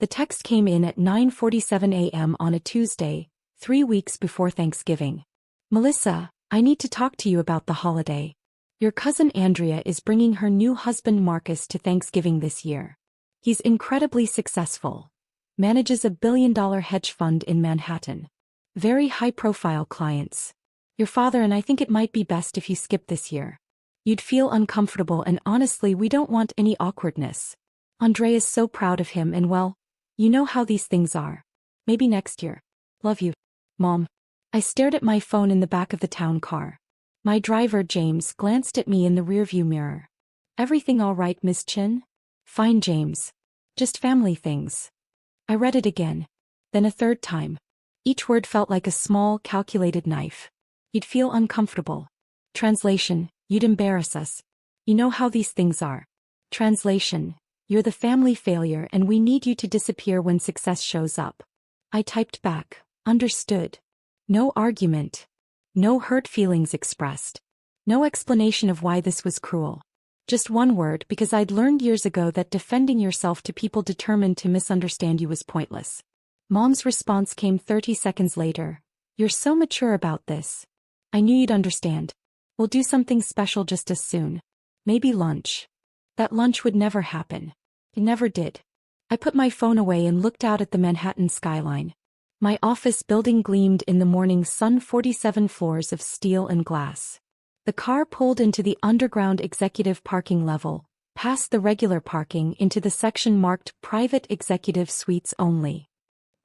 The text came in at 9:47 a.m. on a Tuesday, 3 weeks before Thanksgiving. Melissa, I need to talk to you about the holiday. Your cousin Andrea is bringing her new husband Marcus to Thanksgiving this year. He's incredibly successful. Manages a billion-dollar hedge fund in Manhattan. Very high-profile clients. Your father and I think it might be best if you skip this year. You'd feel uncomfortable and honestly we don't want any awkwardness. Andrea's so proud of him and well, you know how these things are. Maybe next year. Love you. Mom. I stared at my phone in the back of the town car. My driver James glanced at me in the rearview mirror. Everything all right, Miss Chin? Fine, James. Just family things. I read it again. Then a third time. Each word felt like a small, calculated knife. You'd feel uncomfortable. Translation, you'd embarrass us. You know how these things are. Translation, you're the family failure and we need you to disappear when success shows up. I typed back, understood. No argument. No hurt feelings expressed. No explanation of why this was cruel. Just one word because I'd learned years ago that defending yourself to people determined to misunderstand you was pointless. Mom's response came 30 seconds later. You're so mature about this. I knew you'd understand. We'll do something special just as soon. Maybe lunch. That lunch would never happen. It never did. I put my phone away and looked out at the Manhattan skyline. My office building gleamed in the morning sun, 47 floors of steel and glass. The car pulled into the underground executive parking level, past the regular parking into the section marked Private Executive Suites Only.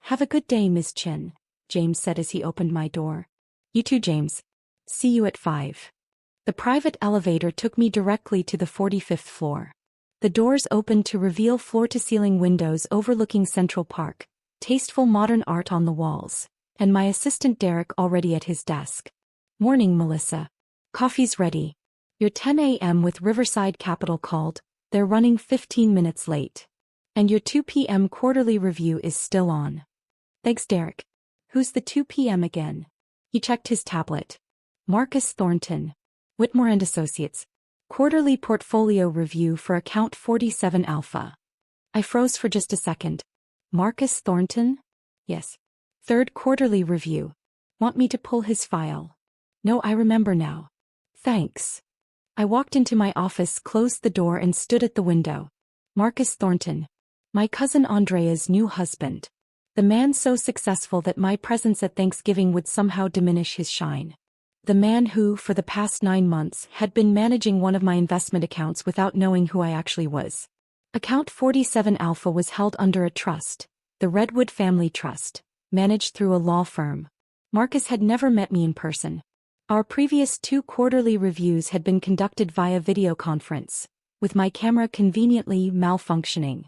Have a good day, Miss Chin, James said as he opened my door. You too, James. See you at 5. The private elevator took me directly to the 45th floor. The doors opened to reveal floor-to-ceiling windows overlooking Central Park, tasteful modern art on the walls, and my assistant Derek already at his desk. Morning, Melissa. Coffee's ready. Your 10 a.m. with Riverside Capital called. They're running 15 minutes late. And your 2 p.m. quarterly review is still on. Thanks, Derek. Who's the 2 p.m. again? He checked his tablet. Marcus Thornton. Whitmore and Associates. Quarterly portfolio review for account 47 Alpha. I froze for just a second. Marcus Thornton? Yes. Third quarterly review. Want me to pull his file? No, I remember now. Thanks. I walked into my office, closed the door and stood at the window. Marcus Thornton. My cousin Andrea's new husband. The man so successful that my presence at Thanksgiving would somehow diminish his shine. The man who, for the past 9 months, had been managing one of my investment accounts without knowing who I actually was. Account 47 Alpha was held under a trust, the Redwood Family Trust, managed through a law firm. Marcus had never met me in person. Our previous 2 quarterly reviews had been conducted via video conference, with my camera conveniently malfunctioning.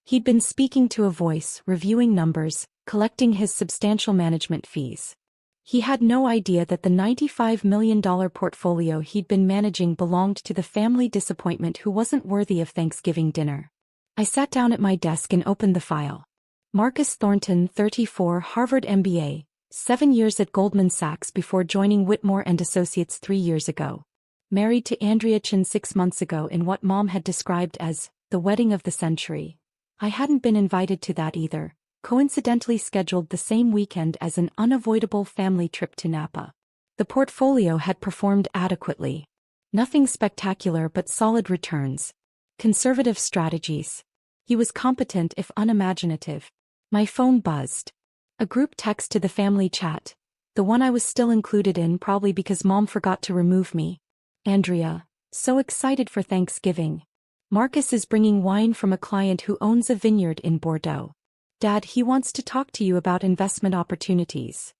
He'd been speaking to a voice, reviewing numbers, collecting his substantial management fees. He had no idea that the $95 million portfolio he'd been managing belonged to the family disappointment who wasn't worthy of Thanksgiving dinner. I sat down at my desk and opened the file. Marcus Thornton, 34, Harvard MBA, 7 years at Goldman Sachs before joining Whitmore and Associates 3 years ago. Married to Andrea Chin 6 months ago in what Mom had described as the wedding of the century. I hadn't been invited to that either. Coincidentally scheduled the same weekend as an unavoidable family trip to Napa. The portfolio had performed adequately. Nothing spectacular but solid returns. Conservative strategies. He was competent if unimaginative. My phone buzzed. A group text to the family chat. The one I was still included in probably because Mom forgot to remove me. Andrea, so excited for Thanksgiving. Marcus is bringing wine from a client who owns a vineyard in Bordeaux. Dad, he wants to talk to you about investment opportunities.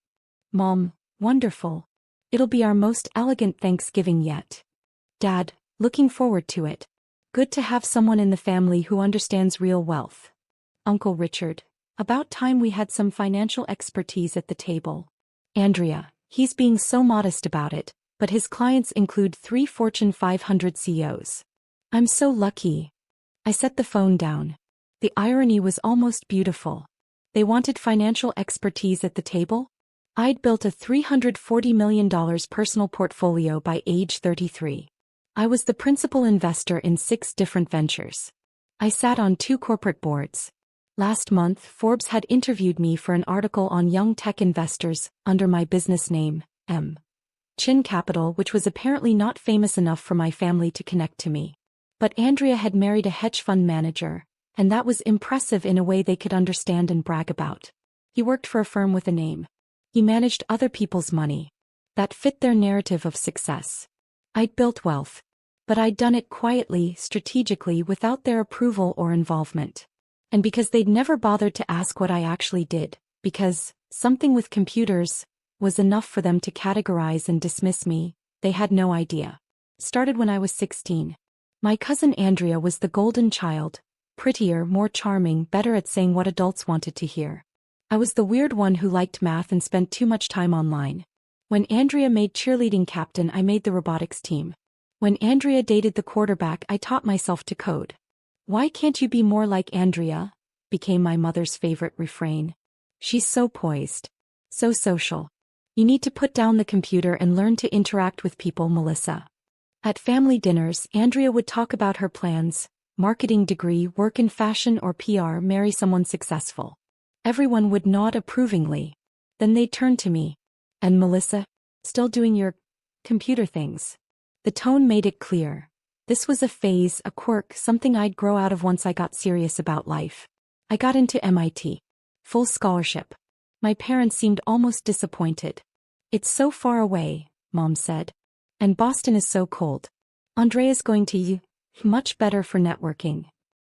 Mom, wonderful. It'll be our most elegant Thanksgiving yet. Dad, looking forward to it. Good to have someone in the family who understands real wealth. Uncle Richard, about time we had some financial expertise at the table. Andrea, he's being so modest about it, but his clients include 3 Fortune 500 CEOs. I'm so lucky. I set the phone down. The irony was almost beautiful. They wanted financial expertise at the table? I'd built a $340 million personal portfolio by age 33. I was the principal investor in 6 different ventures. I sat on 2 corporate boards. Last month, Forbes had interviewed me for an article on young tech investors under my business name, M. Chin Capital, which was apparently not famous enough for my family to connect to me. But Andrea had married a hedge fund manager, and that was impressive in a way they could understand and brag about. He worked for a firm with a name. He managed other people's money. That fit their narrative of success. I'd built wealth. But I'd done it quietly, strategically, without their approval or involvement. And because they'd never bothered to ask what I actually did, because something with computers was enough for them to categorize and dismiss me, they had no idea. Started when I was 16. My cousin Andrea was the golden child, prettier, more charming, better at saying what adults wanted to hear. I was the weird one who liked math and spent too much time online. When Andrea made cheerleading captain, I made the robotics team. When Andrea dated the quarterback, I taught myself to code. "Why can't you be more like Andrea?" became my mother's favorite refrain. "She's so poised. So social. You need to put down the computer and learn to interact with people, Melissa." At family dinners, Andrea would talk about her plans: marketing degree, work in fashion or PR, marry someone successful. Everyone would nod approvingly. Then they'd turn to me. "And Melissa? Still doing your computer things?" The tone made it clear. This was a phase, a quirk, something I'd grow out of once I got serious about life. I got into MIT. Full scholarship. My parents seemed almost disappointed. "It's so far away," Mom said. "And Boston is so cold. Andrea's going to U. Much better for networking."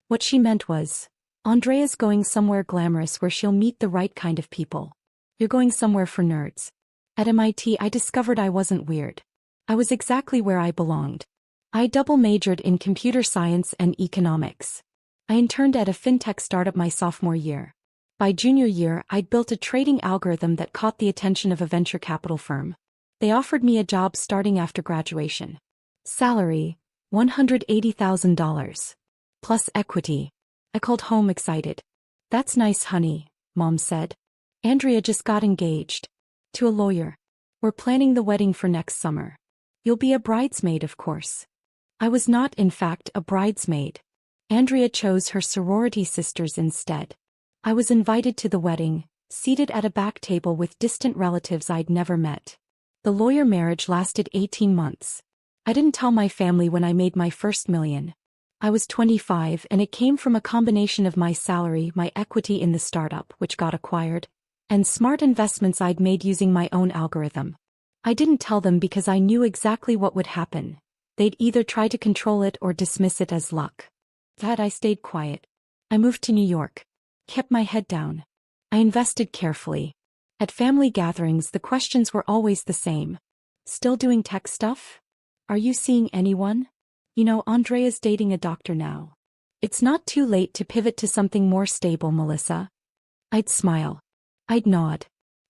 What she meant was, "Andrea's going somewhere glamorous where she'll meet the right kind of people. You're going somewhere for nerds." At MIT, I discovered I wasn't weird. I was exactly where I belonged. I double majored in computer science and economics. I interned at a fintech startup my sophomore year. By junior year, I'd built a trading algorithm that caught the attention of a venture capital firm. They offered me a job starting after graduation. Salary, $180,000. Plus equity. I called home excited. "That's nice, honey," Mom said. "Andrea just got engaged. To a lawyer. We're planning the wedding for next summer. You'll be a bridesmaid, of course." I was not, in fact, a bridesmaid. Andrea chose her sorority sisters instead. I was invited to the wedding, seated at a back table with distant relatives I'd never met. The lawyer marriage lasted 18 months. I didn't tell my family when I made my first million. I was 25, and it came from a combination of my salary, my equity in the startup, which got acquired, and smart investments I'd made using my own algorithm. I didn't tell them because I knew exactly what would happen. They'd either try to control it or dismiss it as luck. That I stayed quiet. I moved to New York. Kept my head down. I invested carefully. At family gatherings, the questions were always the same. "Still doing tech stuff? Are you seeing anyone? You know, Andrea's dating a doctor now. It's not too late to pivot to something more stable, Melissa." I'd smile. I'd nod.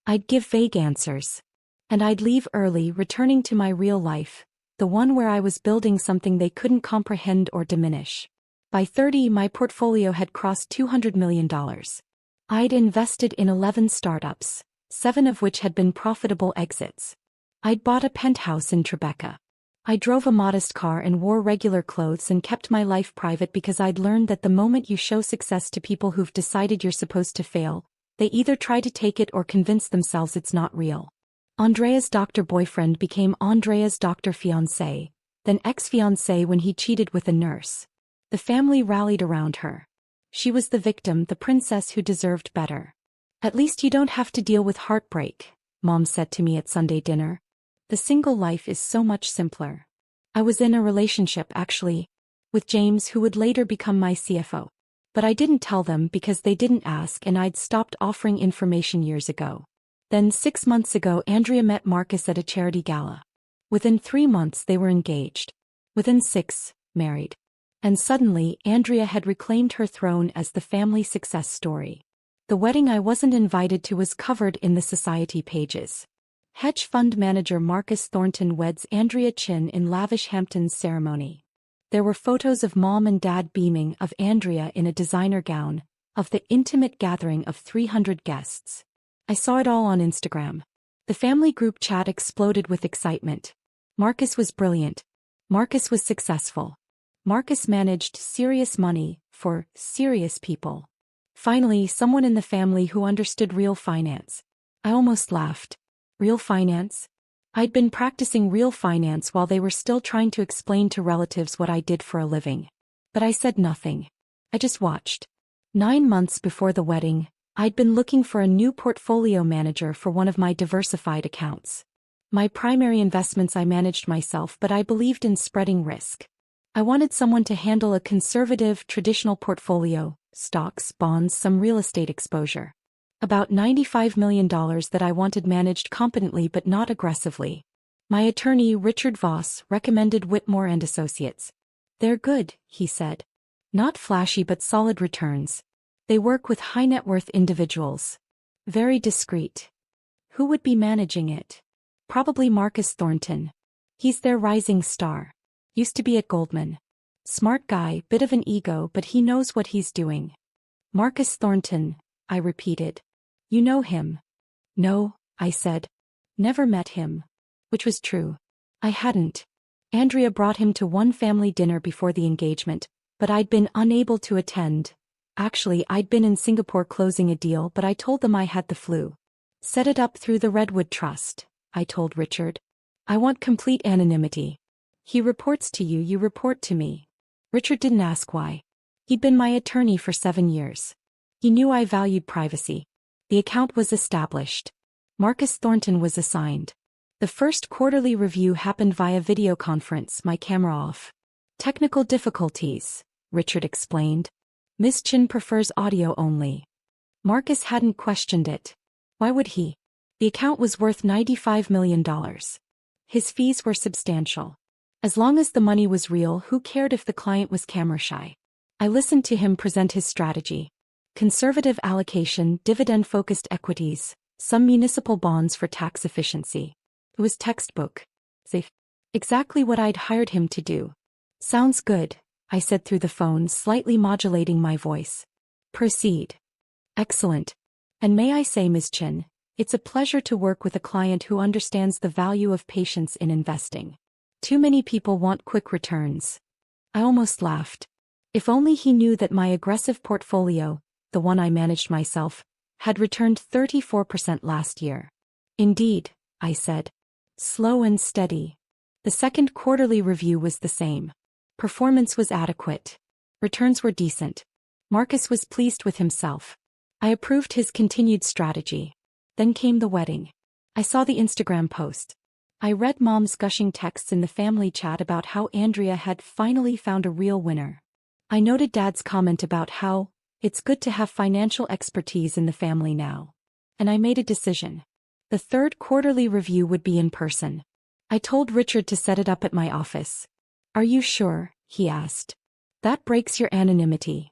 I'd give vague answers. And I'd leave early, returning to my real life, the one where I was building something they couldn't comprehend or diminish. By 30, my portfolio had crossed $200 million. I'd invested in 11 startups, 7 of which had been profitable exits. I'd bought a penthouse in Tribeca. I drove a modest car and wore regular clothes and kept my life private because I'd learned that the moment you show success to people who've decided you're supposed to fail, they either try to take it or convince themselves it's not real. Andrea's doctor boyfriend became Andrea's doctor fiancé, then ex-fiancé when he cheated with a nurse. The family rallied around her. She was the victim, the princess who deserved better. "At least you don't have to deal with heartbreak," Mom said to me at Sunday dinner. "The single life is so much simpler." I was in a relationship, actually, with James, who would later become my CFO. But I didn't tell them because they didn't ask, and I'd stopped offering information years ago. Then 6 months ago, Andrea met Marcus at a charity gala. Within 3 months they were engaged. Within 6, married. And suddenly, Andrea had reclaimed her throne as the family success story. The wedding I wasn't invited to was covered in the society pages. Hedge fund manager Marcus Thornton weds Andrea Chin in lavish Hamptons ceremony. There were photos of Mom and Dad beaming, of Andrea in a designer gown, of the intimate gathering of 300 guests. I saw it all on Instagram. The family group chat exploded with excitement. Marcus was brilliant. Marcus was successful. Marcus managed serious money for serious people. Finally, someone in the family who understood real finance. I almost laughed. Real finance? I'd been practicing real finance while they were still trying to explain to relatives what I did for a living. But I said nothing. I just watched. 9 months before the wedding, I'd been looking for a new portfolio manager for one of my diversified accounts. My primary investments I managed myself, but I believed in spreading risk. I wanted someone to handle a conservative, traditional portfolio, stocks, bonds, some real estate exposure. About $95 million that I wanted managed competently but not aggressively. My attorney, Richard Voss, recommended Whitmore and Associates. They're good, he said. Not flashy but solid returns. They work with high net worth individuals. Very discreet. Who would be managing it? Probably Marcus Thornton. He's their rising star. Used to be at Goldman. Smart guy, bit of an ego, but he knows what he's doing. Marcus Thornton, I repeated. You know him? No, I said. Never met him. Which was true. I hadn't. Andrea brought him to one family dinner before the engagement, but I'd been unable to attend. Actually, I'd been in Singapore closing a deal, but I told them I had the flu. Set it up through the Redwood Trust, I told Richard. I want complete anonymity. He reports to you, you report to me. Richard didn't ask why. He'd been my attorney for 7 years. He knew I valued privacy. The account was established. Marcus Thornton was assigned. The first quarterly review happened via video conference, my camera off. Technical difficulties, Richard explained. Ms. Chin prefers audio only. Marcus hadn't questioned it. Why would he? The account was worth $95 million. His fees were substantial. As long as the money was real, who cared if the client was camera shy? I listened to him present his strategy. Conservative allocation, dividend-focused equities, some municipal bonds for tax efficiency. It was textbook. Safe. Exactly what I'd hired him to do. Sounds good, I said through the phone, slightly modulating my voice. Proceed. Excellent. And may I say, Ms. Chin, it's a pleasure to work with a client who understands the value of patience in investing. Too many people want quick returns. I almost laughed. If only he knew that my aggressive portfolio, the one I managed myself, had returned 34% last year. Indeed, I said. Slow and steady. The second quarterly review was the same. Performance was adequate. Returns were decent. Marcus was pleased with himself. I approved his continued strategy. Then came the wedding. I saw the Instagram post. I read Mom's gushing texts in the family chat about how Andrea had finally found a real winner. I noted Dad's comment about how it's good to have financial expertise in the family now. And I made a decision. The third quarterly review would be in person. I told Richard to set it up at my office. Are you sure? He asked. That breaks your anonymity.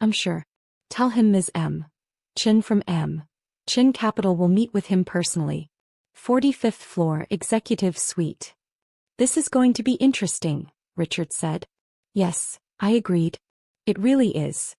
I'm sure. Tell him Ms. M. Chin from M. Chin Capital will meet with him personally. 45th floor, executive suite. This is going to be interesting, Richard said. Yes, I agreed. It really is.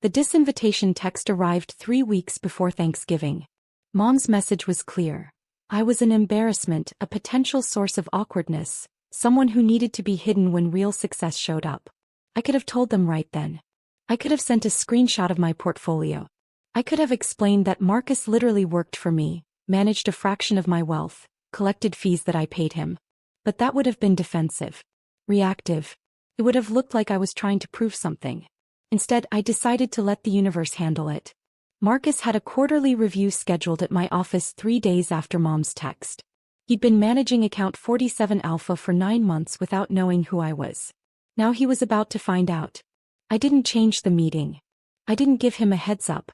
The disinvitation text arrived 3 weeks before Thanksgiving. Mom's message was clear. I was an embarrassment, a potential source of awkwardness, someone who needed to be hidden when real success showed up. I could have told them right then. I could have sent a screenshot of my portfolio. I could have explained that Marcus literally worked for me, managed a fraction of my wealth, collected fees that I paid him. But that would have been defensive. Reactive. It would have looked like I was trying to prove something. Instead, I decided to let the universe handle it. Marcus had a quarterly review scheduled at my office 3 days after Mom's text. He'd been managing account 47 Alpha for 9 months without knowing who I was. Now he was about to find out. I didn't change the meeting. I didn't give him a heads up.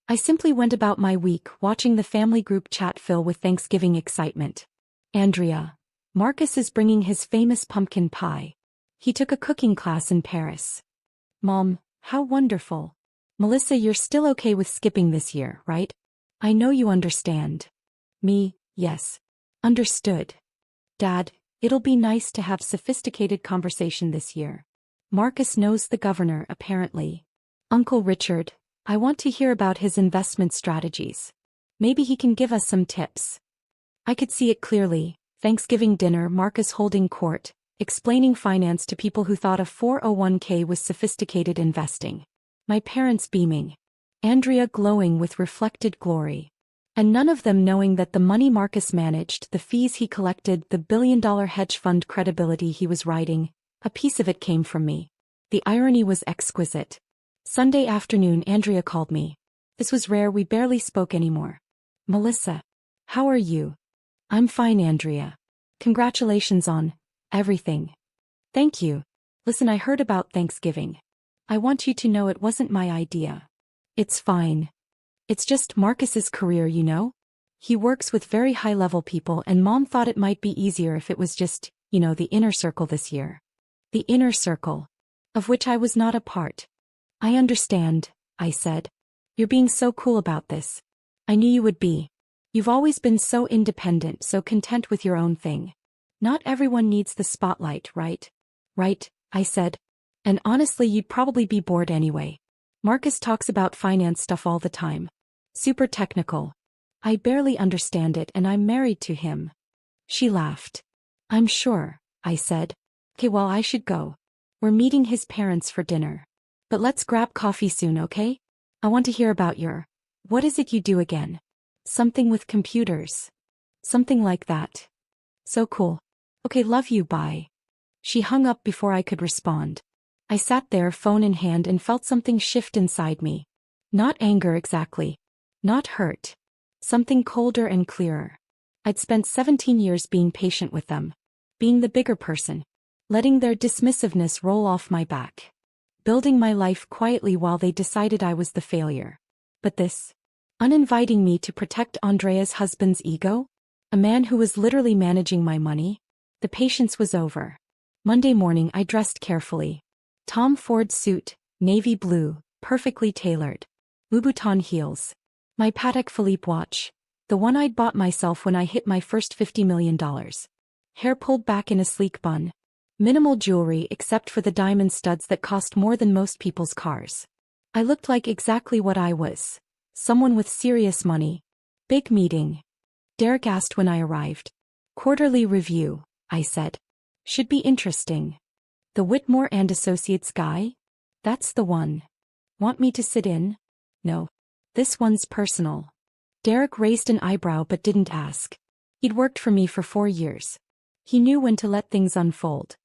I simply went about my week watching the family group chat fill with Thanksgiving excitement. Andrea. Marcus is bringing his famous pumpkin pie. He took a cooking class in Paris. Mom, how wonderful. Melissa, you're still okay with skipping this year, right? I know you understand. Me, yes. Understood. Dad, it'll be nice to have sophisticated conversation this year. Marcus knows the governor, apparently. Uncle Richard, I want to hear about his investment strategies. Maybe he can give us some tips. I could see it clearly. Thanksgiving dinner, Marcus holding court, explaining finance to people who thought a 401k was sophisticated investing. My parents beaming. Andrea glowing with reflected glory. And none of them knowing that the money Marcus managed, the fees he collected, the billion-dollar hedge fund credibility he was riding, a piece of it came from me. The irony was exquisite. Sunday afternoon Andrea called me. This was rare, we barely spoke anymore. Melissa. How are you? I'm fine, Andrea. Congratulations on everything. Thank you. Listen, I heard about Thanksgiving. I want you to know it wasn't my idea. It's fine. It's just Marcus's career, you know? He works with very high-level people and Mom thought it might be easier if it was just, the inner circle this year. The inner circle. Of which I was not a part. I understand, I said. You're being so cool about this. I knew you would be. You've always been so independent, so content with your own thing. Not everyone needs the spotlight, right? Right, I said. And honestly, you'd probably be bored anyway. Marcus talks about finance stuff all the time. Super technical. I barely understand it and I'm married to him. She laughed. I'm sure, I said. Okay, well, I should go. We're meeting his parents for dinner. But let's grab coffee soon, okay? I want to hear about what is it you do again? Something with computers. Something like that. So cool. Okay, love you, bye. She hung up before I could respond. I sat there, phone in hand, and felt something shift inside me. Not anger exactly. Not hurt. Something colder and clearer. I'd spent 17 years being patient with them. Being the bigger person. Letting their dismissiveness roll off my back. Building my life quietly while they decided I was the failure. But this? Uninviting me to protect Andrea's husband's ego? A man who was literally managing my money? The patience was over. Monday morning I dressed carefully. Tom Ford suit, navy blue, perfectly tailored. Louboutin heels. My Patek Philippe watch. The one I'd bought myself when I hit my first $50 million. Hair pulled back in a sleek bun. Minimal jewelry except for the diamond studs that cost more than most people's cars. I looked like exactly what I was. Someone with serious money. Big meeting. Derek asked when I arrived. Quarterly review, I said. Should be interesting. The Whitmore and Associates guy? That's the one. Want me to sit in? No. This one's personal. Derek raised an eyebrow but didn't ask. He'd worked for me for 4 years. He knew when to let things unfold.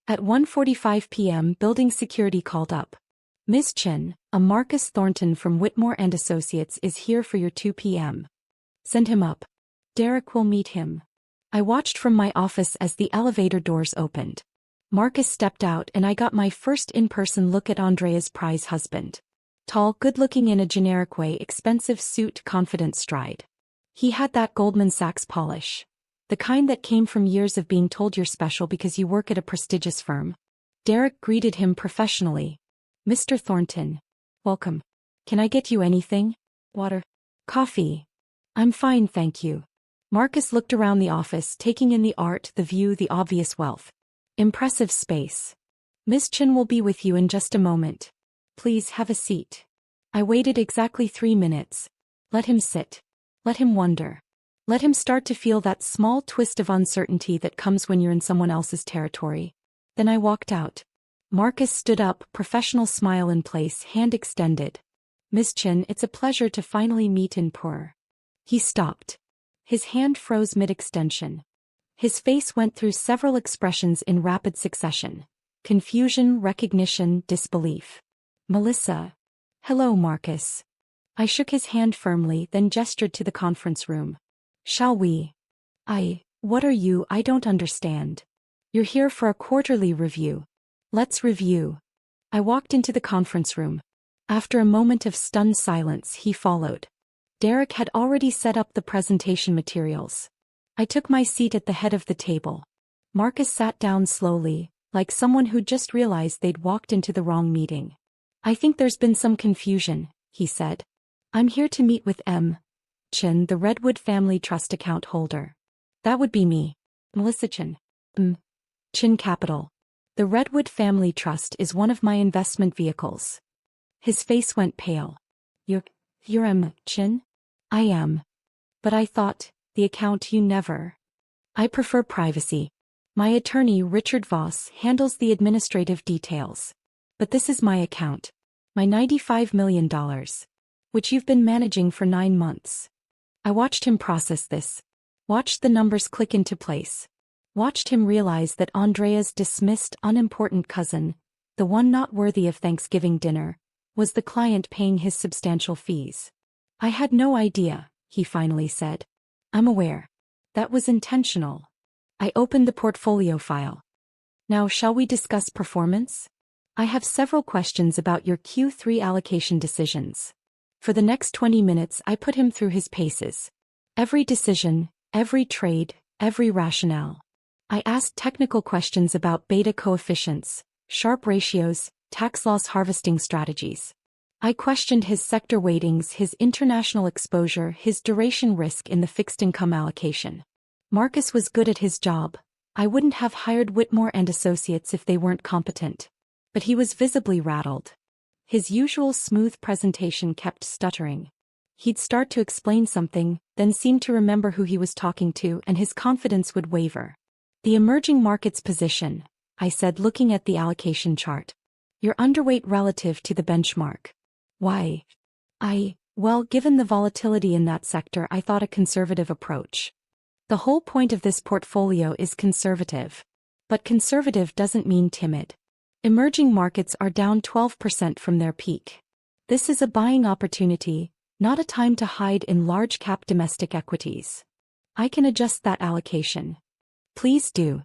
At 1:45 p.m. building security called up. Ms. Chen, a Marcus Thornton from Whitmore and Associates is here for your 2 p.m. Send him up. Derek will meet him. I watched from my office as the elevator doors opened. Marcus stepped out and I got my first in-person look at Andrea's prize husband. Tall, good-looking in a generic way, expensive suit, confident stride. He had that Goldman Sachs polish. The kind that came from years of being told you're special because you work at a prestigious firm. Derek greeted him professionally. Mr. Thornton. Welcome. Can I get you anything? Water. Coffee. I'm fine, thank you. Marcus looked around the office, taking in the art, the view, the obvious wealth. Impressive space. Miss Chen will be with you in just a moment. Please have a seat. I waited exactly 3 minutes. Let him sit. Let him wonder. Let him start to feel that small twist of uncertainty that comes when you're in someone else's territory. Then I walked out. Marcus stood up, professional smile in place, hand extended. Miss Chen, it's a pleasure to finally meet in Pur. He stopped. His hand froze mid-extension. His face went through several expressions in rapid succession. Confusion, recognition, disbelief. Melissa. Hello, Marcus. I shook his hand firmly, then gestured to the conference room. Shall we? What are you? I don't understand. You're here for a quarterly review. Let's review. I walked into the conference room. After a moment of stunned silence, he followed. Derek had already set up the presentation materials. I took my seat at the head of the table. Marcus sat down slowly, like someone who just realized they'd walked into the wrong meeting. I think there's been some confusion, he said. I'm here to meet with M. Chen, the Redwood Family Trust account holder. That would be me. Melissa Chen. Chen Capital. The Redwood Family Trust is one of my investment vehicles. His face went pale. You're M. Chen? I am. But I thought, the account you never. I prefer privacy. My attorney Richard Voss handles the administrative details. But this is my account. My $95 million. which you've been managing for 9 months. I watched him process this. Watched the numbers click into place. Watched him realize that Andrea's dismissed, unimportant cousin, the one not worthy of Thanksgiving dinner, was the client paying his substantial fees. I had no idea, he finally said. I'm aware. That was intentional. I opened the portfolio file. Now shall we discuss performance? I have several questions about your Q3 allocation decisions. For the next 20 minutes I put him through his paces. Every decision, every trade, every rationale. I asked technical questions about beta coefficients, Sharpe ratios, tax loss harvesting strategies. I questioned his sector weightings, his international exposure, his duration risk in the fixed income allocation. Marcus was good at his job. I wouldn't have hired Whitmore and Associates if they weren't competent. But he was visibly rattled. His usual smooth presentation kept stuttering. He'd start to explain something, then seem to remember who he was talking to, and his confidence would waver. The emerging markets position, I said, looking at the allocation chart. You're underweight relative to the benchmark. Why? Well, given the volatility in that sector, I thought a conservative approach. The whole point of this portfolio is conservative. But conservative doesn't mean timid. Emerging markets are down 12% from their peak. This is a buying opportunity, not a time to hide in large-cap domestic equities. I can adjust that allocation. Please do.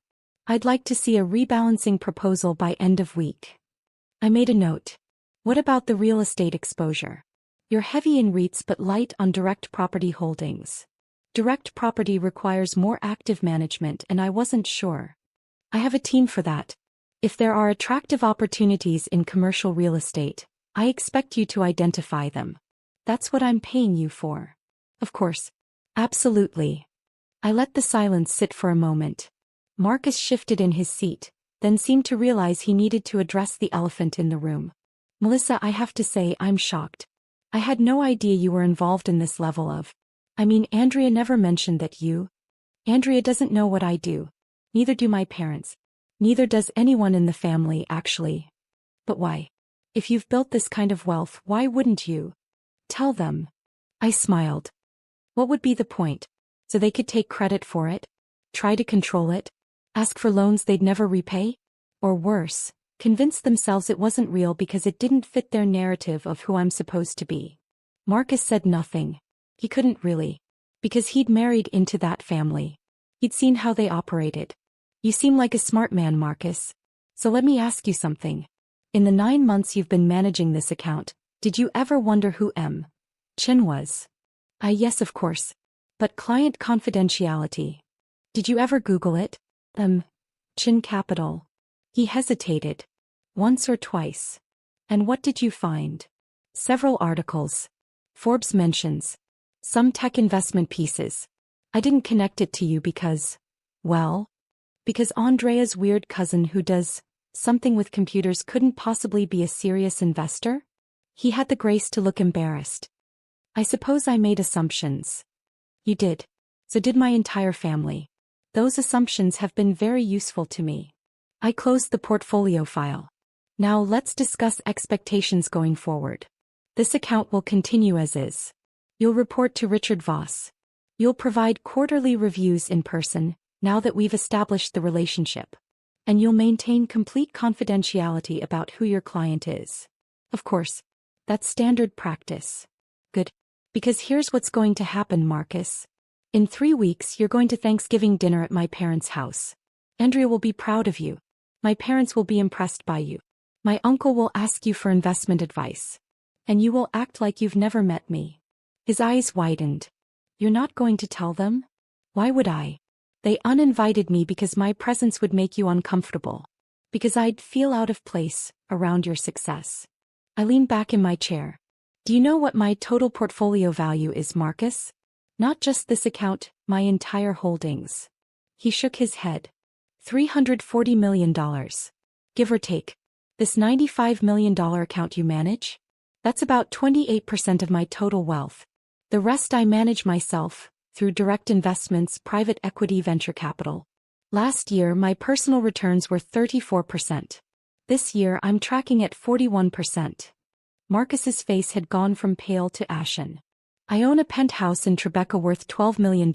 I'd like to see a rebalancing proposal by end of week. I made a note. What about the real estate exposure? You're heavy in REITs but light on direct property holdings. Direct property requires more active management, and I wasn't sure. I have a team for that. If there are attractive opportunities in commercial real estate, I expect you to identify them. That's what I'm paying you for. Of course. Absolutely. I let the silence sit for a moment. Marcus shifted in his seat, then seemed to realize he needed to address the elephant in the room. Melissa, I have to say I'm shocked. I had no idea you were involved in this level of... Andrea never mentioned that you... Andrea doesn't know what I do. Neither do my parents. Neither does anyone in the family, actually. But why? If you've built this kind of wealth, why wouldn't you? Tell them. I smiled. What would be the point? So they could take credit for it? Try to control it? Ask for loans they'd never repay? Or worse, convince themselves it wasn't real because it didn't fit their narrative of who I'm supposed to be. Marcus said nothing. He couldn't really. Because he'd married into that family. He'd seen how they operated. You seem like a smart man, Marcus. So let me ask you something. In the 9 months you've been managing this account, did you ever wonder who M. Chin was? Yes, of course. But client confidentiality. Did you ever Google it? Chin Capital. He hesitated. Once or twice. And what did you find? Several articles. Forbes mentions. Some tech investment pieces. I didn't connect it to you because, well, because Andrea's weird cousin who does something with computers couldn't possibly be a serious investor? He had the grace to look embarrassed. I suppose I made assumptions. You did. So did my entire family. Those assumptions have been very useful to me. I closed the portfolio file. Now let's discuss expectations going forward. This account will continue as is. You'll report to Richard Voss. You'll provide quarterly reviews in person, now that we've established the relationship. And you'll maintain complete confidentiality about who your client is. Of course. That's standard practice. Good. Because here's what's going to happen, Marcus. In 3 weeks you're going to Thanksgiving dinner at my parents' house. Andrea will be proud of you. My parents will be impressed by you. My uncle will ask you for investment advice. And you will act like you've never met me. His eyes widened. You're not going to tell them? Why would I? They uninvited me because my presence would make you uncomfortable. Because I'd feel out of place around your success. I leaned back in my chair. Do you know what my total portfolio value is, Marcus? Not just this account, my entire holdings. He shook his head. $340 million. Give or take. This $95 million account you manage? That's about 28% of my total wealth. The rest I manage myself, through direct investments, private equity, venture capital. Last year my personal returns were 34%. This year I'm tracking at 41%. Marcus's face had gone from pale to ashen. I own a penthouse in Tribeca worth $12 million.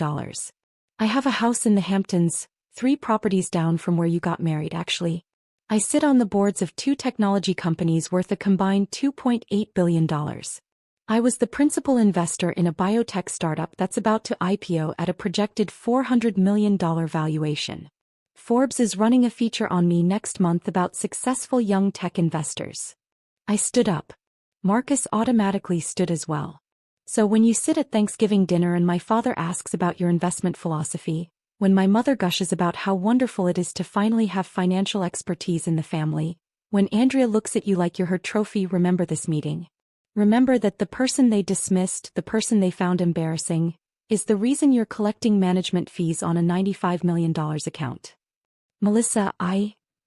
I have a house in the Hamptons, 3 properties down from where you got married actually. I sit on the boards of 2 technology companies worth a combined $2.8 billion. I was the principal investor in a biotech startup that's about to IPO at a projected $400 million valuation. Forbes is running a feature on me next month about successful young tech investors. I stood up. Marcus automatically stood as well. So when you sit at Thanksgiving dinner and my father asks about your investment philosophy, when my mother gushes about how wonderful it is to finally have financial expertise in the family, when Andrea looks at you like you're her trophy, remember this meeting. Remember that the person they dismissed, the person they found embarrassing, is the reason you're collecting management fees on a $95 million account. Melissa,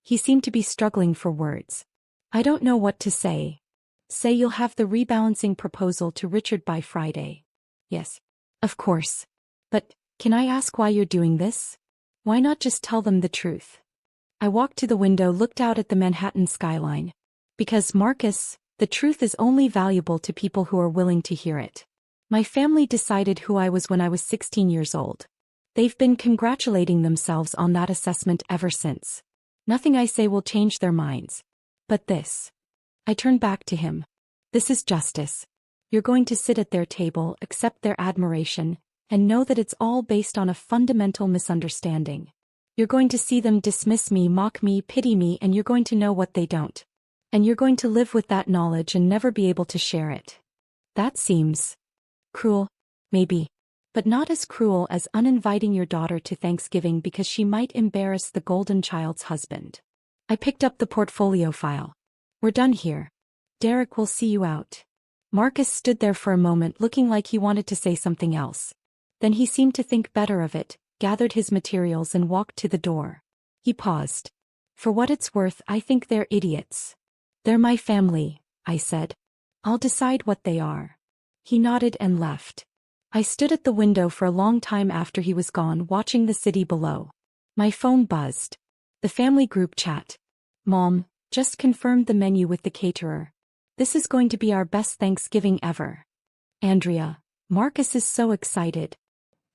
he seemed to be struggling for words. I don't know what to say. Say you'll have the rebalancing proposal to Richard by Friday. Yes. Of course. But, can I ask why you're doing this? Why not just tell them the truth? I walked to the window, looked out at the Manhattan skyline. Because, Marcus, the truth is only valuable to people who are willing to hear it. My family decided who I was when I was 16 years old. They've been congratulating themselves on that assessment ever since. Nothing I say will change their minds. But this. I turned back to him. This is justice. You're going to sit at their table, accept their admiration, and know that it's all based on a fundamental misunderstanding. You're going to see them dismiss me, mock me, pity me, and you're going to know what they don't. And you're going to live with that knowledge and never be able to share it. That seems cruel, maybe, but not as cruel as uninviting your daughter to Thanksgiving because she might embarrass the golden child's husband. I picked up the portfolio file. We're done here. Derek will see you out. Marcus stood there for a moment looking like he wanted to say something else. Then he seemed to think better of it, gathered his materials and walked to the door. He paused. For what it's worth, I think they're idiots. They're my family, I said. I'll decide what they are. He nodded and left. I stood at the window for a long time after he was gone, watching the city below. My phone buzzed. The family group chat. Mom, just confirmed the menu with the caterer. This is going to be our best Thanksgiving ever. Andrea, Marcus is so excited.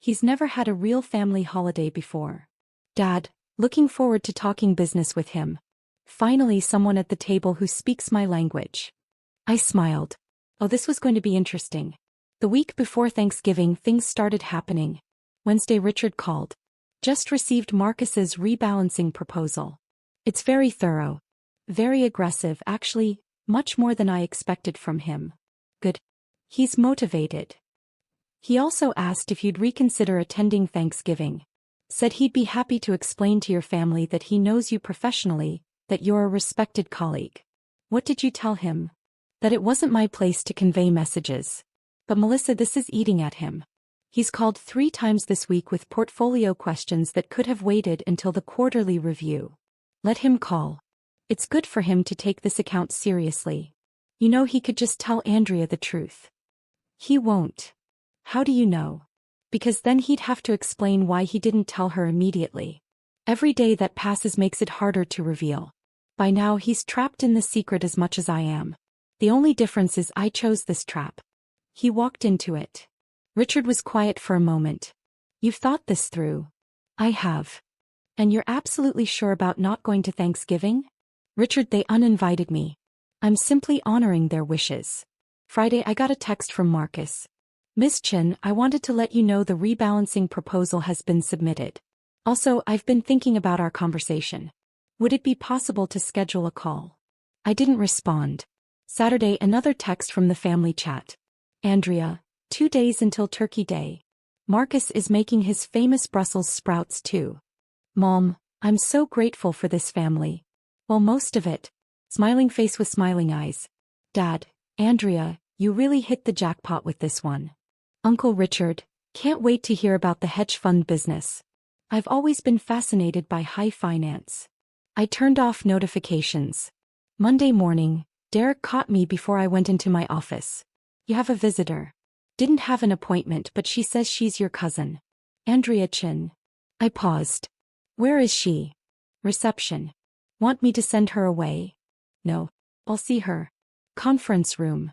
He's never had a real family holiday before. Dad, looking forward to talking business with him. Finally, someone at the table who speaks my language. I smiled. Oh, this was going to be interesting. The week before Thanksgiving, things started happening. Wednesday, Richard called. Just received Marcus's rebalancing proposal. It's very thorough. Very aggressive, actually, much more than I expected from him. Good. He's motivated. He also asked if you'd reconsider attending Thanksgiving. Said he'd be happy to explain to your family that he knows you professionally, that you're a respected colleague. What did you tell him? That it wasn't my place to convey messages. But Melissa, this is eating at him. He's called 3 times this week with portfolio questions that could have waited until the quarterly review. Let him call. It's good for him to take this account seriously. You know, he could just tell Andrea the truth. He won't. How do you know? Because then he'd have to explain why he didn't tell her immediately. Every day that passes makes it harder to reveal. By now he's trapped in the secret as much as I am. The only difference is I chose this trap. He walked into it. Richard was quiet for a moment. You've thought this through. I have. And you're absolutely sure about not going to Thanksgiving? Richard, they uninvited me. I'm simply honoring their wishes. Friday I got a text from Marcus. Miss Chin, I wanted to let you know the rebalancing proposal has been submitted. Also, I've been thinking about our conversation. Would it be possible to schedule a call? I didn't respond. Saturday, another text from the family chat. Andrea, 2 days until Turkey Day. Marcus is making his famous Brussels sprouts too. Mom, I'm so grateful for this family. Well, most of it. Smiling face with smiling eyes. Dad, Andrea, you really hit the jackpot with this one. Uncle Richard, can't wait to hear about the hedge fund business. I've always been fascinated by high finance. I turned off notifications. Monday morning, Derek caught me before I went into my office. You have a visitor. Didn't have an appointment, but she says she's your cousin. Andrea Chin. I paused. Where is she? Reception. Want me to send her away? No. I'll see her. Conference room.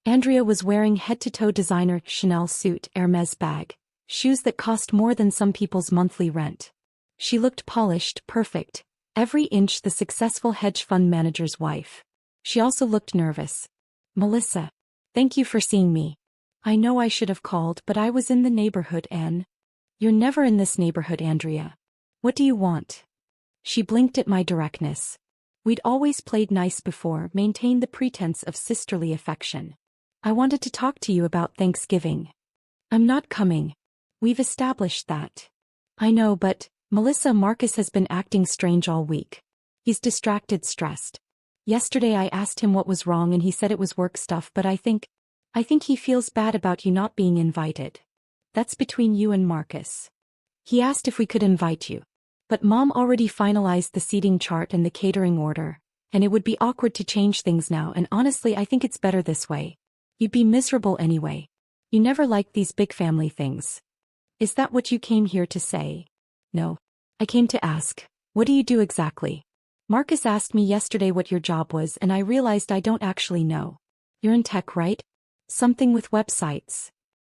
Andrea was wearing head-to-toe designer Chanel suit, Hermes bag, shoes that cost more than some people's monthly rent. She looked polished, perfect, every inch the successful hedge fund manager's wife. She also looked nervous. Melissa. Thank you for seeing me. I know I should have called, but I was in the neighborhood and... You're never in this neighborhood, Andrea. What do you want? She blinked at my directness. We'd always played nice before, maintained the pretense of sisterly affection. I wanted to talk to you about Thanksgiving. I'm not coming. We've established that. I know, but, Melissa, Marcus has been acting strange all week. He's distracted, stressed. Yesterday I asked him what was wrong and he said it was work stuff, but I think he feels bad about you not being invited. That's between you and Marcus. He asked if we could invite you. But Mom already finalized the seating chart and the catering order, and it would be awkward to change things now, and honestly I think it's better this way. You'd be miserable anyway. You never liked these big family things. Is that what you came here to say? No. I came to ask, what do you do exactly? Marcus asked me yesterday what your job was and I realized I don't actually know. You're in tech, right? Something with websites.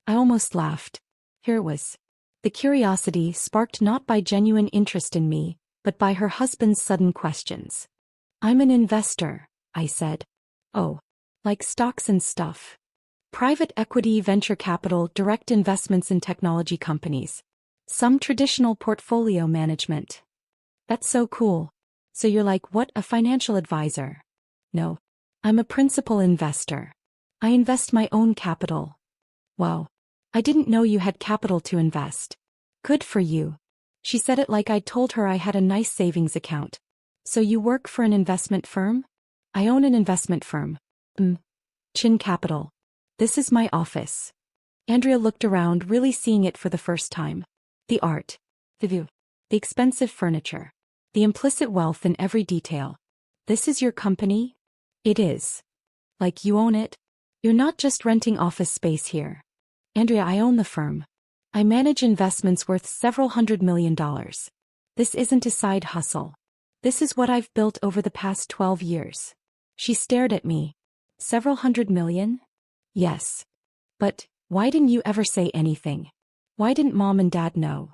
I almost laughed. Here it was. The curiosity sparked not by genuine interest in me, but by her husband's sudden questions. I'm an investor, I said. Oh. Like stocks and stuff. Private equity, venture capital, direct investments in technology companies. Some traditional portfolio management. That's so cool. So you're like what, a financial advisor? No. I'm a principal investor. I invest my own capital. Wow. I didn't know you had capital to invest. Good for you. She said it like I'd told her I had a nice savings account. So you work for an investment firm? I own an investment firm. Chin Capital. This is my office. Andrea looked around, really seeing it for the first time. The art. The view. The expensive furniture. The implicit wealth in every detail. This is your company? It is. Like you own it? You're not just renting office space here. Andrea, I own the firm. I manage investments worth several $100 million. This isn't a side hustle. This is what I've built over the past 12 years. She stared at me. Several $100 million? Yes. But, why didn't you ever say anything? Why didn't Mom and Dad know?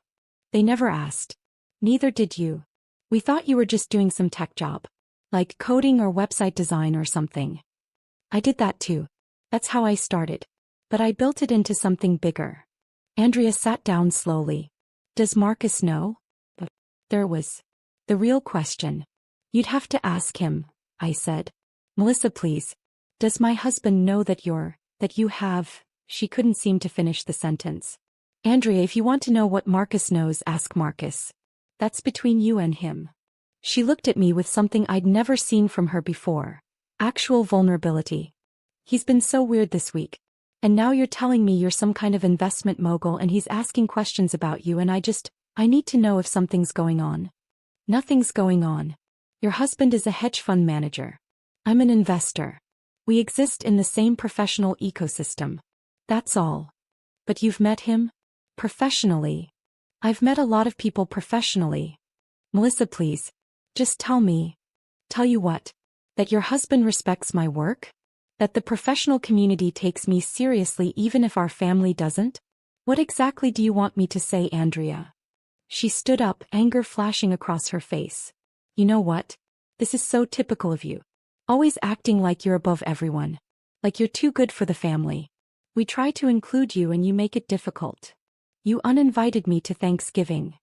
They never asked. Neither did you. We thought you were just doing some tech job. Like coding or website design or something. I did that too. That's how I started. But I built it into something bigger. Andrea sat down slowly. Does Marcus know? But there was the real question. You'd have to ask him, I said. Melissa, please. Does my husband know that you have... She couldn't seem to finish the sentence. Andrea, if you want to know what Marcus knows, ask Marcus. That's between you and him. She looked at me with something I'd never seen from her before. Actual vulnerability. He's been so weird this week. And now you're telling me you're some kind of investment mogul and he's asking questions about you and I need to know if something's going on. Nothing's going on. Your husband is a hedge fund manager. I'm an investor. We exist in the same professional ecosystem. That's all. But you've met him? Professionally. I've met a lot of people professionally. Melissa, please. Just tell me. Tell you what? That your husband respects my work? That the professional community takes me seriously even if our family doesn't? What exactly do you want me to say, Andrea? She stood up, anger flashing across her face. You know what? This is so typical of you. Always acting like you're above everyone. Like you're too good for the family. We try to include you and you make it difficult. You uninvited me to Thanksgiving.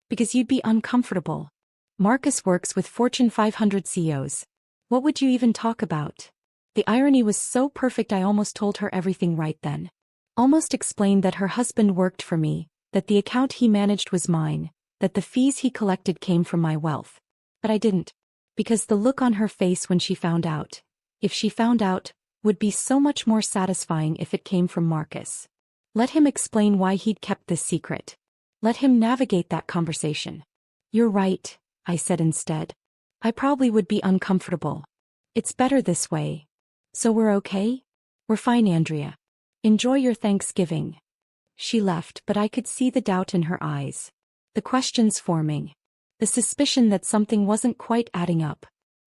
Because you'd be uncomfortable. Marcus works with Fortune 500 CEOs. What would you even talk about? The irony was so perfect I almost told her everything right then. Almost explained that her husband worked for me, that the account he managed was mine, that the fees he collected came from my wealth. But I didn't. Because the look on her face when she found out, if she found out, would be so much more satisfying if it came from Marcus. Let him explain why he'd kept this secret. Let him navigate that conversation. You're right, I said instead. I probably would be uncomfortable. It's better this way. So we're okay? We're fine, Andrea. Enjoy your Thanksgiving. She left, but I could see the doubt in her eyes. The questions forming. The suspicion that something wasn't quite adding up.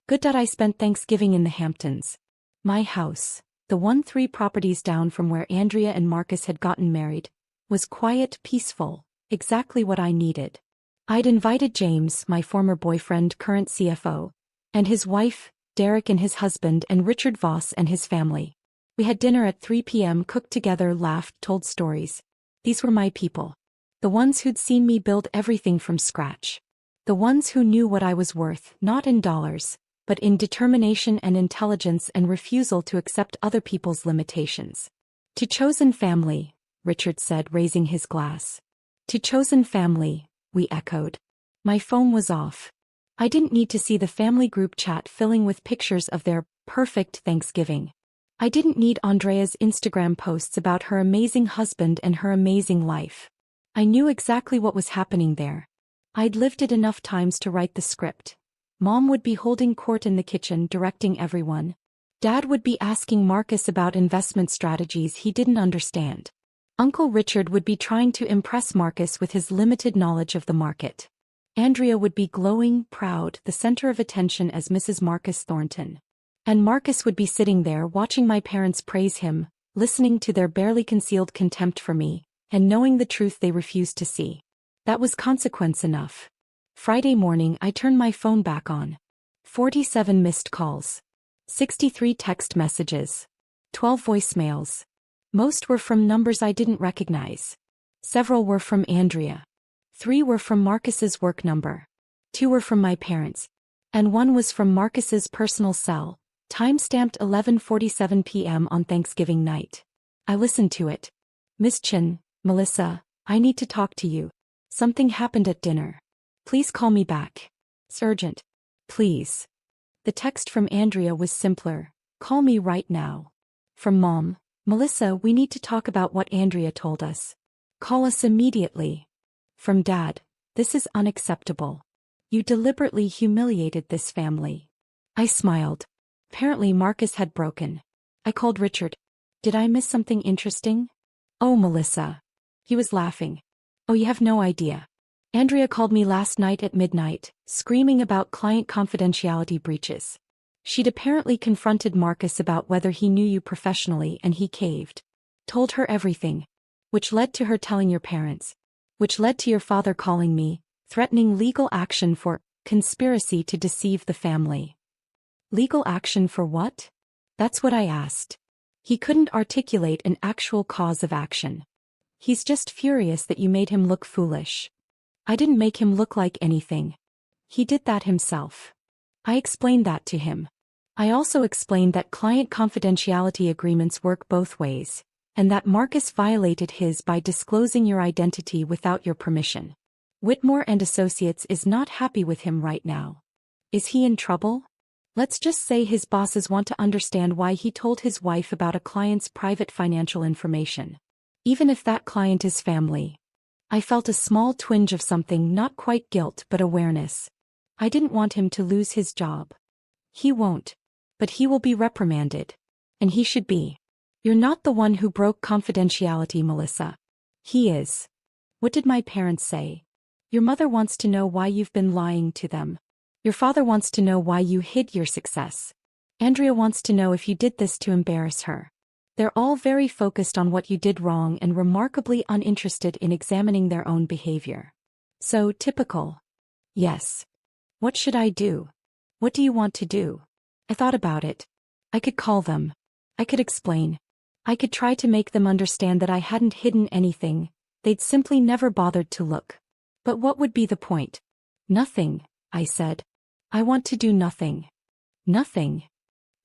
Good that I spent Thanksgiving in the Hamptons. My house, the one 3 properties down from where Andrea and Marcus had gotten married, was quiet, peaceful, exactly what I needed. I'd invited James, my former boyfriend, current CFO, and his wife, Derek and his husband, and Richard Voss and his family. We had dinner at 3 p.m., cooked together, laughed, told stories. These were my people. The ones who'd seen me build everything from scratch. The ones who knew what I was worth, not in dollars, but in determination and intelligence and refusal to accept other people's limitations. To chosen family, Richard said, raising his glass. To chosen family, we echoed. My phone was off. I didn't need to see the family group chat filling with pictures of their perfect Thanksgiving. I didn't need Andrea's Instagram posts about her amazing husband and her amazing life. I knew exactly what was happening there. I'd lived it enough times to write the script. Mom would be holding court in the kitchen, directing everyone. Dad would be asking Marcus about investment strategies he didn't understand. Uncle Richard would be trying to impress Marcus with his limited knowledge of the market. Andrea would be glowing, proud, the center of attention as Mrs. Marcus Thornton. And Marcus would be sitting there watching my parents praise him, listening to their barely concealed contempt for me, and knowing the truth they refused to see. That was consequence enough. Friday morning, I turned my phone back on. 47 missed calls. 63 text messages. 12 voicemails. Most were from numbers I didn't recognize. Several were from Andrea. 3 were from Marcus's work number. 2 were from my parents. And 1 was from Marcus's personal cell, time-stamped 11:47 p.m. on Thanksgiving night. I listened to it. Miss Chin, Melissa, I need to talk to you. Something happened at dinner. Please call me back. It's urgent. Please. The text from Andrea was simpler. Call me right now. From Mom, Melissa, we need to talk about what Andrea told us. Call us immediately. From Dad, this is unacceptable. You deliberately humiliated this family. I smiled. Apparently Marcus had broken. I called Richard. Did I miss something interesting? Oh, Melissa. He was laughing. Oh, you have no idea. Andrea called me last night at midnight, screaming about client confidentiality breaches. She'd apparently confronted Marcus about whether he knew you professionally, and he caved. Told her everything. Which led to her telling your parents. Which led to your father calling me, threatening legal action for conspiracy to deceive the family. Legal action for what? That's what I asked. He couldn't articulate an actual cause of action. He's just furious that you made him look foolish. I didn't make him look like anything. He did that himself. I explained that to him. I also explained that client confidentiality agreements work both ways, and that Marcus violated his by disclosing your identity without your permission. Whitmore and Associates is not happy with him right now. Is he in trouble? Let's just say his bosses want to understand why he told his wife about a client's private financial information. Even if that client is family. I felt a small twinge of something, not quite guilt but awareness. I didn't want him to lose his job. He won't. But he will be reprimanded. And he should be. You're not the one who broke confidentiality, Melissa. He is. What did my parents say? Your mother wants to know why you've been lying to them. Your father wants to know why you hid your success. Andrea wants to know if you did this to embarrass her. They're all very focused on what you did wrong and remarkably uninterested in examining their own behavior. So typical. Yes. What should I do? What do you want to do? I thought about it. I could call them. I could explain. I could try to make them understand that I hadn't hidden anything. They'd simply never bothered to look. But what would be the point? Nothing, I said. I want to do nothing. Nothing.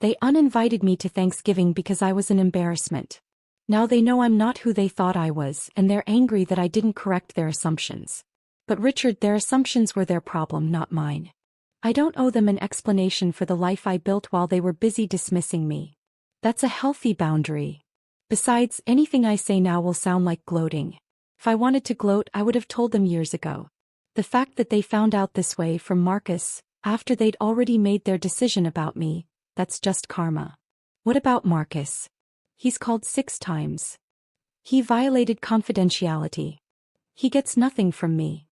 They uninvited me to Thanksgiving because I was an embarrassment. Now they know I'm not who they thought I was, and they're angry that I didn't correct their assumptions. But Richard, their assumptions were their problem, not mine. I don't owe them an explanation for the life I built while they were busy dismissing me. That's a healthy boundary. Besides, anything I say now will sound like gloating. If I wanted to gloat, I would have told them years ago. The fact that they found out this way from Marcus, after they'd already made their decision about me, that's just karma. What about Marcus? He's called 6 times. He violated confidentiality. He gets nothing from me.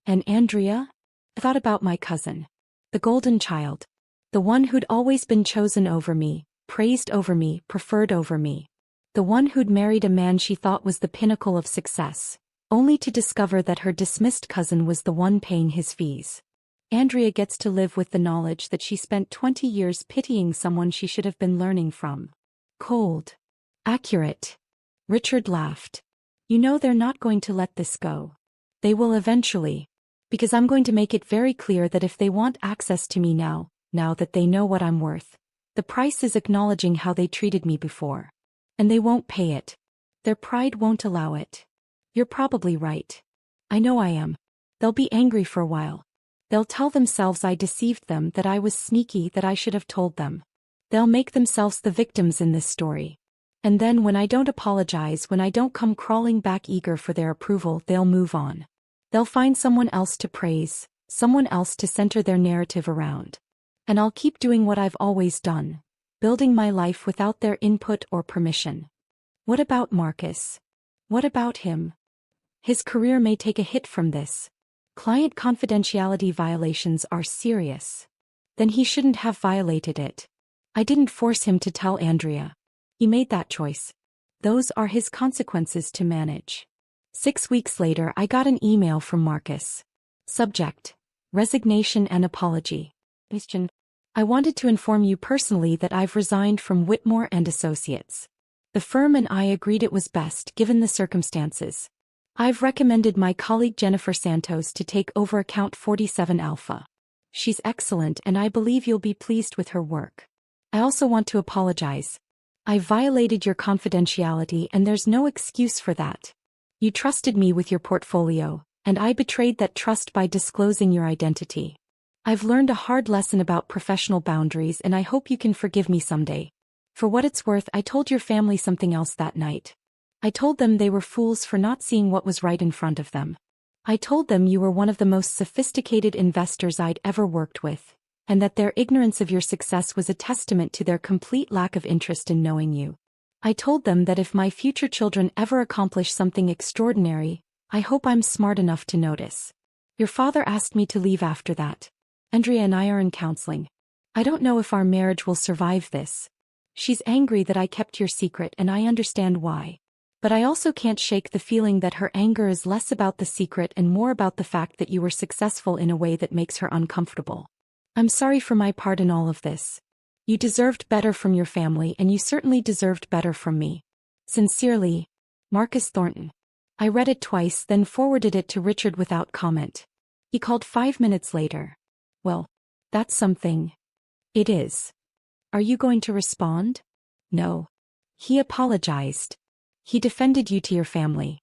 And Andrea? I thought about my cousin. The golden child. The one who'd always been chosen over me, praised over me, preferred over me. The one who'd married a man she thought was the pinnacle of success, only to discover that her dismissed cousin was the one paying his fees. Andrea gets to live with the knowledge that she spent 20 years pitying someone she should have been learning from. Cold. Accurate. Richard laughed. You know they're not going to let this go. They will eventually. Because I'm going to make it very clear that if they want access to me now that they know what I'm worth, the price is acknowledging how they treated me before. And they won't pay it. Their pride won't allow it. You're probably right. I know I am. They'll be angry for a while. They'll tell themselves I deceived them, that I was sneaky, that I should have told them. They'll make themselves the victims in this story. And then when I don't apologize, when I don't come crawling back eager for their approval, they'll move on. They'll find someone else to praise, someone else to center their narrative around. And I'll keep doing what I've always done, building my life without their input or permission. What about Marcus? What about him? His career may take a hit from this. Client confidentiality violations are serious. Then he shouldn't have violated it. I didn't force him to tell Andrea. He made that choice. Those are his consequences to manage. 6 weeks later, I got an email from Marcus. Subject: resignation and apology. Question: I wanted to inform you personally that I've resigned from Whitmore and Associates. The firm and I agreed it was best given the circumstances. I've recommended my colleague Jennifer Santos to take over account 47 Alpha. She's excellent and I believe you'll be pleased with her work. I also want to apologize. I violated your confidentiality and there's no excuse for that. You trusted me with your portfolio, and I betrayed that trust by disclosing your identity. I've learned a hard lesson about professional boundaries and I hope you can forgive me someday. For what it's worth, I told your family something else that night. I told them they were fools for not seeing what was right in front of them. I told them you were one of the most sophisticated investors I'd ever worked with, and that their ignorance of your success was a testament to their complete lack of interest in knowing you. I told them that if my future children ever accomplish something extraordinary, I hope I'm smart enough to notice. Your father asked me to leave after that. Andrea and I are in counseling. I don't know if our marriage will survive this. She's angry that I kept your secret and I understand why. But I also can't shake the feeling that her anger is less about the secret and more about the fact that you were successful in a way that makes her uncomfortable. I'm sorry for my part in all of this. You deserved better from your family and you certainly deserved better from me. Sincerely, Marcus Thornton. I read it twice, then forwarded it to Richard without comment. He called 5 minutes later. Well, that's something. It is. Are you going to respond? No. He apologized. He defended you to your family.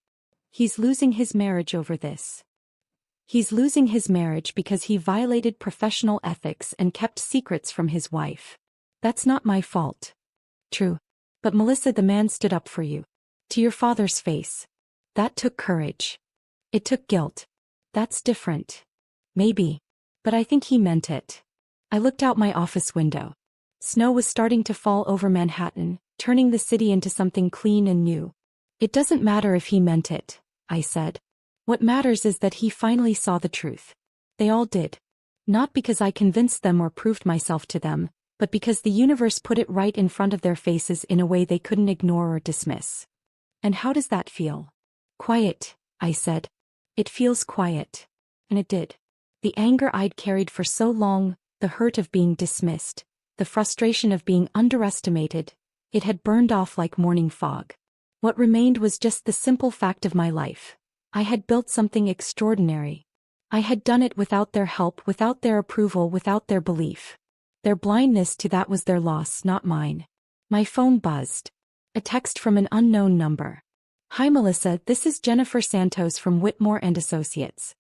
He's losing his marriage over this. He's losing his marriage because he violated professional ethics and kept secrets from his wife. That's not my fault. True. But Melissa, the man stood up for you. To your father's face. That took courage. It took guilt. That's different. Maybe. But I think he meant it. I looked out my office window. Snow was starting to fall over Manhattan, turning the city into something clean and new. It doesn't matter if he meant it, I said. What matters is that he finally saw the truth. They all did. Not because I convinced them or proved myself to them, but because the universe put it right in front of their faces in a way they couldn't ignore or dismiss. And how does that feel? Quiet, I said. It feels quiet. And it did. The anger I'd carried for so long, the hurt of being dismissed, the frustration of being underestimated, it had burned off like morning fog. What remained was just the simple fact of my life. I had built something extraordinary. I had done it without their help, without their approval, without their belief. Their blindness to that was their loss, not mine. My phone buzzed. A text from an unknown number. Hi Melissa, this is Jennifer Santos from Whitmore and Associates.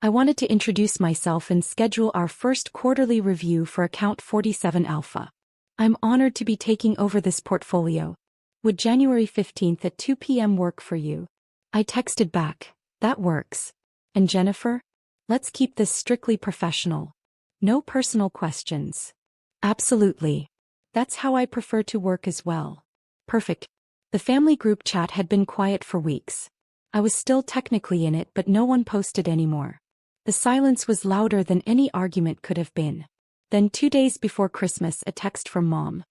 I wanted to introduce myself and schedule our first quarterly review for account 47 Alpha. I'm honored to be taking over this portfolio. Would January 15th at 2 p.m. work for you? I texted back, that works. And Jennifer? Let's keep this strictly professional. No personal questions. Absolutely. That's how I prefer to work as well. Perfect. The family group chat had been quiet for weeks. I was still technically in it, but no one posted anymore. The silence was louder than any argument could have been. Then 2 days before Christmas, a text from Mom.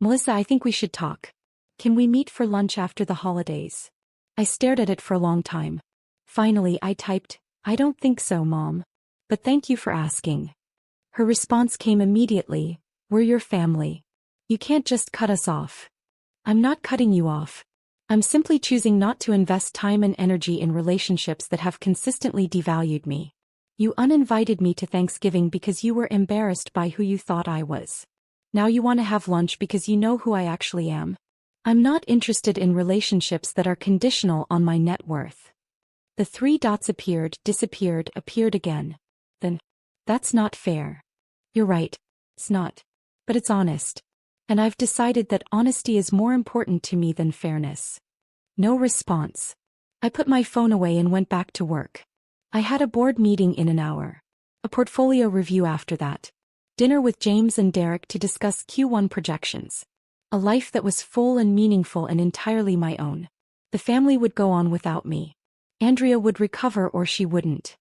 Melissa, I think we should talk. Can we meet for lunch after the holidays? I stared at it for a long time. Finally, I typed, I don't think so, Mom. But thank you for asking. Her response came immediately, we're your family. You can't just cut us off. I'm not cutting you off. I'm simply choosing not to invest time and energy in relationships that have consistently devalued me. You uninvited me to Thanksgiving because you were embarrassed by who you thought I was. Now you want to have lunch because you know who I actually am. I'm not interested in relationships that are conditional on my net worth. The three dots appeared, disappeared, appeared again. Then, that's not fair. You're right. It's not. But it's honest. And I've decided that honesty is more important to me than fairness. No response. I put my phone away and went back to work. I had a board meeting in an hour. A portfolio review after that. Dinner with James and Derek to discuss Q1 projections. A life that was full and meaningful and entirely my own. The family would go on without me. Andrea would recover or she wouldn't.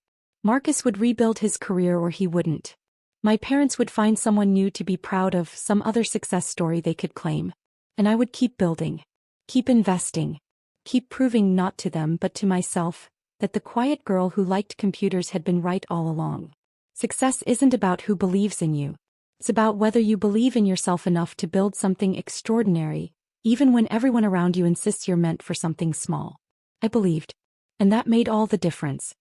Marcus would rebuild his career or he wouldn't. My parents would find someone new to be proud of, some other success story they could claim. And I would keep building. Keep investing. Keep proving not to them but to myself, that the quiet girl who liked computers had been right all along. Success isn't about who believes in you. It's about whether you believe in yourself enough to build something extraordinary, even when everyone around you insists you're meant for something small. I believed. And that made all the difference.